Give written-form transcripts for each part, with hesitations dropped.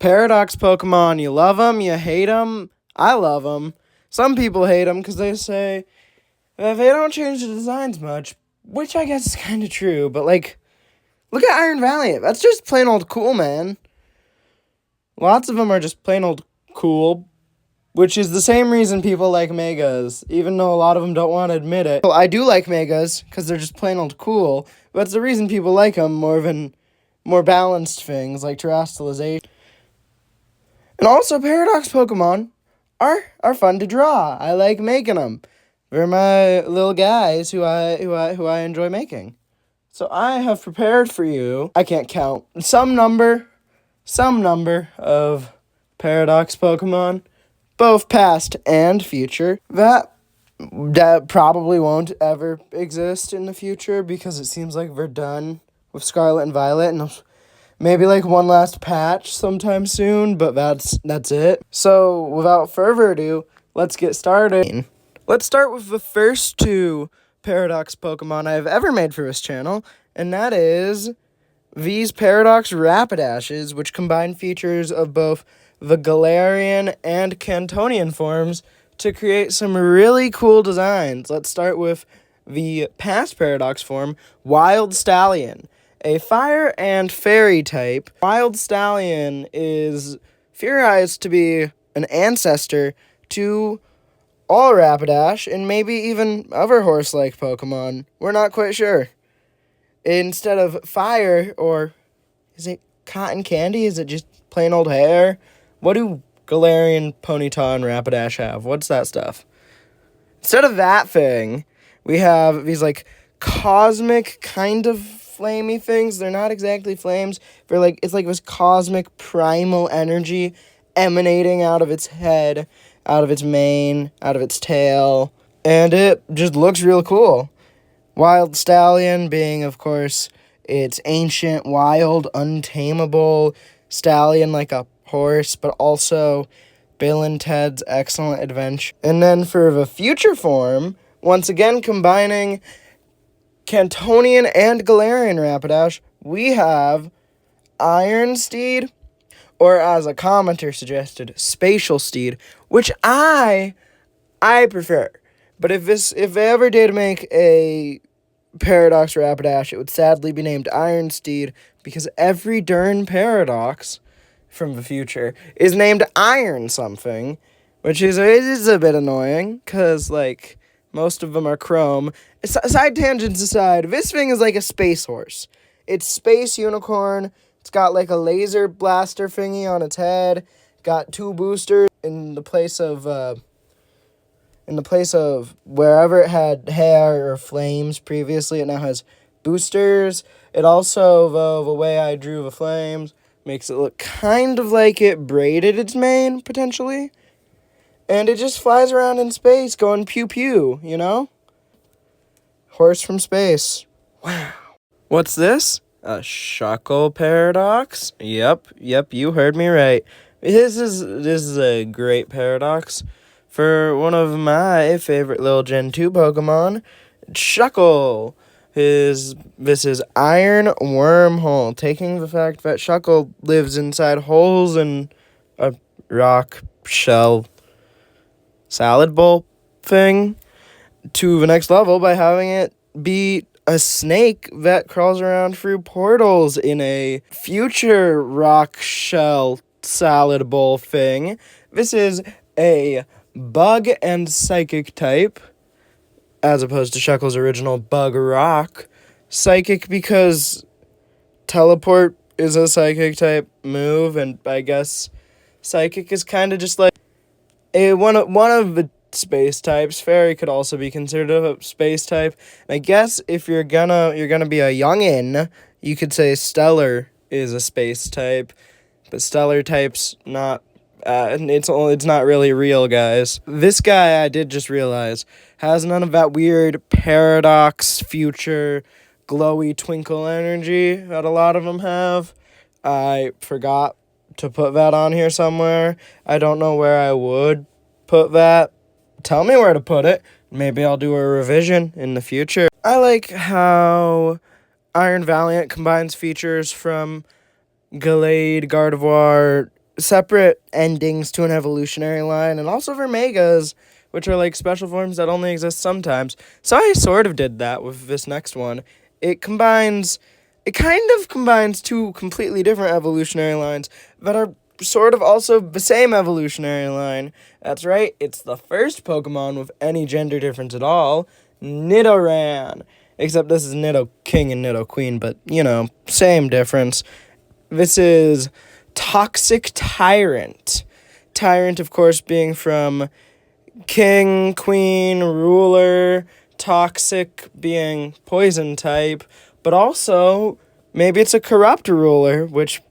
Paradox Pokemon, you love them, you hate them. I love them. Some people hate them because they say they don't change the designs much, which I guess is kind of true. But, like, look at Iron Valiant. That's just plain old cool, man. Lots of them are just plain old cool, which is the same reason people like Megas, even though a lot of them don't want to admit it. Well, I do like Megas because they're just plain old cool, but it's the reason people like them more than more balanced things like terrestrialization. And also, Paradox Pokemon are fun to draw. I like making them. They're my little guys who I enjoy making. So I have prepared for you, I can't count, some number of Paradox Pokemon, both past and future, that probably won't ever exist in the future because it seems like we're done with Scarlet and Violet, and maybe like one last patch sometime soon, but that's it. So without further ado, let's get started. Let's start with the first two Paradox Pokemon I've ever made for this channel, and that is these Paradox Rapidashes, which combine features of both the Galarian and Cantonian forms to create some really cool designs. Let's start with the past Paradox form, Wild Stallion, a fire and fairy type. Wild Stallion is theorized to be an ancestor to all Rapidash and maybe even other horse-like Pokemon. We're not quite sure. Instead of fire, or is it cotton candy? Is it just plain old hair? What do Galarian, Ponyta, and Rapidash have? What's that stuff? Instead of that thing, we have these, like, cosmic kind of flamey things. They're not exactly flames. They're like, it's like this cosmic primal energy emanating out of its head, out of its mane, out of its tail. And it just looks real cool. Wild Stallion being, of course, its ancient, wild, untamable stallion like a horse, but also Bill and Ted's Excellent Adventure. And then for the future form, once again combining Cantonian and Galarian Rapidash, we have Iron Steed, or as a commenter suggested, Spatial Steed, which I prefer. But if they ever did make a Paradox Rapidash, it would sadly be named Iron Steed, because every darn Paradox from the future is named Iron something, which is a bit annoying, because, like, most of them are Chrome. Side tangents aside, this thing is like a space horse. It's Space Unicorn. It's got, like, a laser blaster thingy on its head. Got two boosters in the place of wherever it had hair or flames previously, it now has boosters. It also, though, the way I drew the flames makes it look kind of like it braided its mane, potentially. And it just flies around in space going pew-pew, you know? Horse from space. Wow. What's this? A Shuckle Paradox? Yep, you heard me right. This is a great Paradox for one of my favorite little Gen 2 Pokemon, Shuckle. This is Iron Wormhole, taking the fact that Shuckle lives inside holes in a rock shell salad bowl thing to the next level by having it be a snake that crawls around through portals in a future rock shell salad bowl thing. This is a bug and psychic type, as opposed to Shuckle's original bug rock. Psychic because teleport is a psychic type move, and I guess psychic is kind of just like one of the space types. Fairy could also be considered a space type. And I guess if you're gonna be a youngin', you could say Stellar is a space type, but Stellar type's not. It's not really real, guys. This guy, I did just realize, has none of that weird paradox, future, glowy twinkle energy that a lot of them have. I forgot to put that on here somewhere. I don't know where I would put that. Tell me where to put it. Maybe I'll do a revision in the future. I like how Iron Valiant combines features from Gallade, Gardevoir, separate endings to an evolutionary line, and also for megas, which are like special forms that only exist sometimes. So I sort of did that with this next one. It kind of combines two completely different evolutionary lines that are sort of also the same evolutionary line. That's right, it's the first Pokemon with any gender difference at all, Nidoran. Except this is Nido King and Nido Queen, but, same difference. This is Toxic Tyrant. Tyrant, of course, being from King, Queen, Ruler, Toxic being Poison type, but also maybe it's a corrupt ruler, which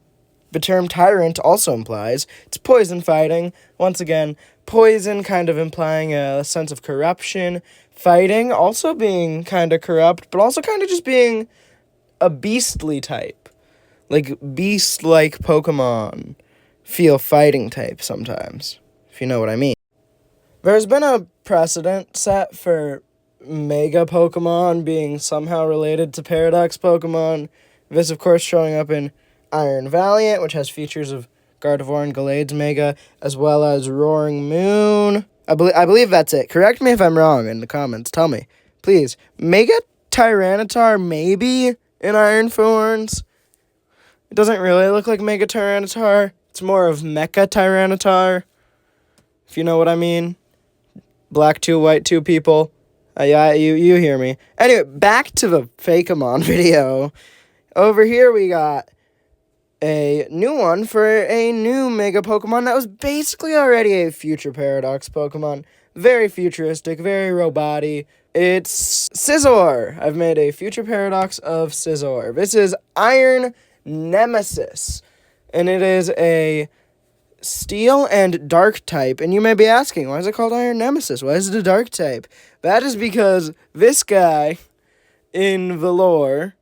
the term Tyrant also implies. It's poison fighting. Once again, poison kind of implying a sense of corruption. Fighting also being kind of corrupt, but also kind of just being a beastly type. Like, beast-like Pokemon feel fighting type sometimes, if you know what I mean. There's been a precedent set for Mega Pokemon being somehow related to Paradox Pokemon. This, of course, showing up in Iron Valiant, which has features of Gardevoir and Gallade's Mega, as well as Roaring Moon. I believe that's it. Correct me if I'm wrong in the comments. Tell me. Please. Mega Tyranitar, maybe, in Iron Thorns. It doesn't really look like Mega Tyranitar. It's more of Mecha Tyranitar, if you know what I mean. Black 2, white 2 people. Yeah, you hear me. Anyway, back to the Fakemon video. Over here we got a new one for a new Mega Pokemon that was basically already a future Paradox Pokemon. Very futuristic, very robot-y. It's Scizor. I've made a future Paradox of Scizor. This is Iron Nemesis, and it is a Steel and Dark type, and you may be asking, why is it called Iron Nemesis? Why is it a Dark type? That is because this guy in the lore,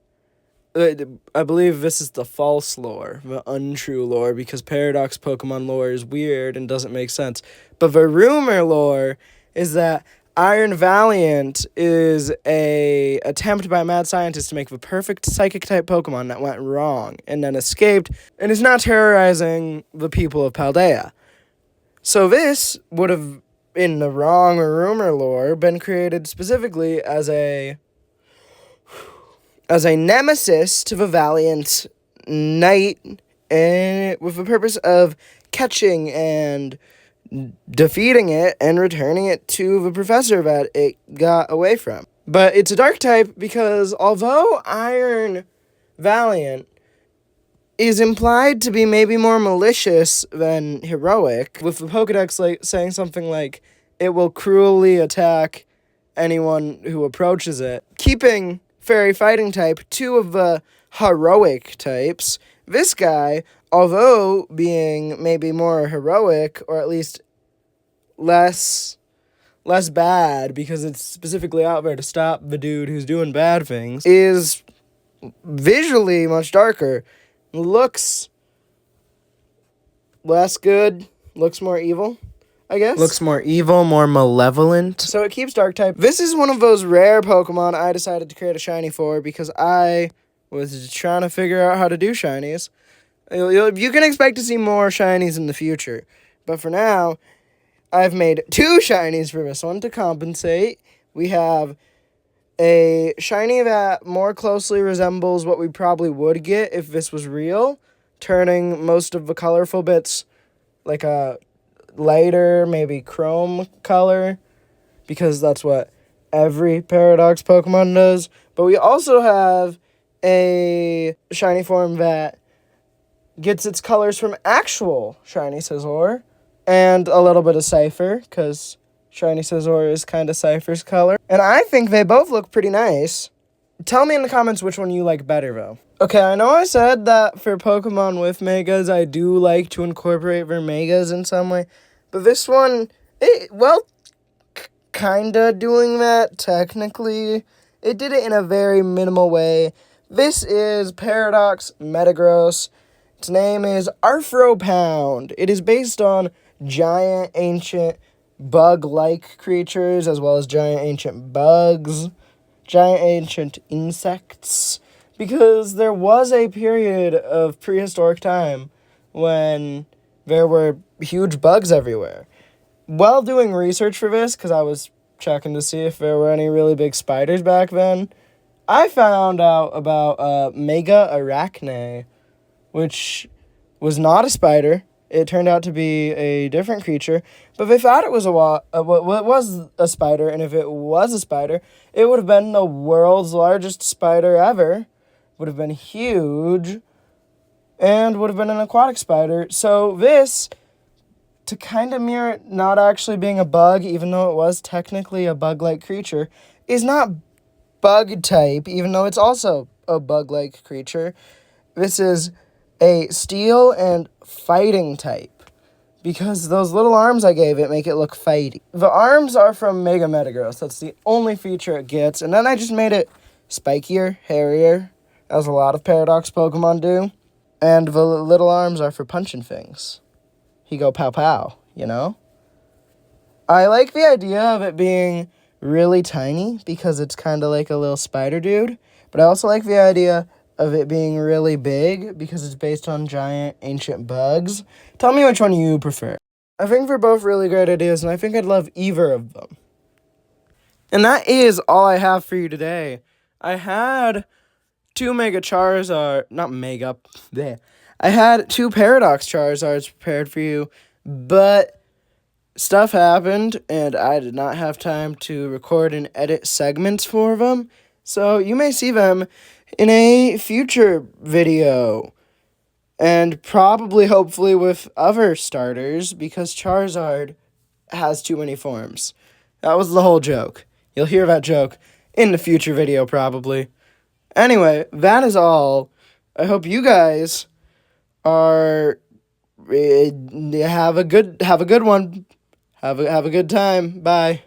I believe this is the false lore, the untrue lore, because Paradox Pokemon lore is weird and doesn't make sense. But the rumor lore is that Iron Valiant is a attempt by mad scientists to make the perfect psychic-type Pokemon that went wrong and then escaped and is now terrorizing the people of Paldea. So this would have, in the wrong rumor lore, been created specifically as a nemesis to the Valiant Knight, and with the purpose of catching and defeating it and returning it to the professor that it got away from. But it's a dark type because although Iron Valiant is implied to be maybe more malicious than heroic, with the Pokedex saying something like, it will cruelly attack anyone who approaches it, keeping Fairy Fighting type two of the heroic types, this guy, although being maybe more heroic, or at least less bad, because it's specifically out there to stop the dude who's doing bad things, is visually much darker, looks less good, looks more evil, I guess. Looks more evil, more malevolent. So it keeps dark type. This is one of those rare Pokemon I decided to create a shiny for because I was trying to figure out how to do shinies. You can expect to see more shinies in the future. But for now, I've made 2 shinies for this one to compensate. We have a shiny that more closely resembles what we probably would get if this was real, turning most of the colorful bits like a lighter, maybe chrome color, because that's what every Paradox Pokemon does. But we also have a shiny form that gets its colors from actual Shiny Scizor, and a little bit of Cypher, because Shiny Scizor is kind of Cypher's color. And I think they both look pretty nice. Tell me in the comments which one you like better, though. Okay, I know I said that for Pokemon with Megas, I do like to incorporate their Megas in some way, but this one, kinda doing that, technically. It did it in a very minimal way. This is Paradox Metagross. Its name is Arthropound. It is based on giant ancient bug-like creatures, as well as giant ancient bugs, giant ancient insects, because there was a period of prehistoric time when there were huge bugs everywhere. While doing research for this, because I was checking to see if there were any really big spiders back then, I found out about Mega Arachne, which was not a spider. It turned out to be a different creature, but they thought it was was a spider, and if it was a spider, it would have been the world's largest spider ever. Would have been huge, and would have been an aquatic spider. So this, to kind of mirror it not actually being a bug, even though it was technically a bug-like creature, is not bug type, even though it's also a bug-like creature. This is a steel and fighting type, because those little arms I gave it make it look fighty. The arms are from Mega Metagross. That's the only feature it gets. And then I just made it spikier, hairier, as a lot of Paradox Pokemon do. And the little arms are for punching things. He go pow pow, you know? I like the idea of it being really tiny because it's kind of like a little spider dude. But I also like the idea of it being really big because it's based on giant ancient bugs. Tell me which one you prefer. I think they're both really great ideas, and I think I'd love either of them. And that is all I have for you today. I had two Mega Charizard, not Mega, there. I had two Paradox Charizards prepared for you, but stuff happened, and I did not have time to record and edit segments for them, so you may see them in a future video, and probably, hopefully, with other starters, because Charizard has too many forms. That was the whole joke. You'll hear that joke in the future video, probably. Anyway, that is all. I hope you guys are have a good one. Have a good time. Bye.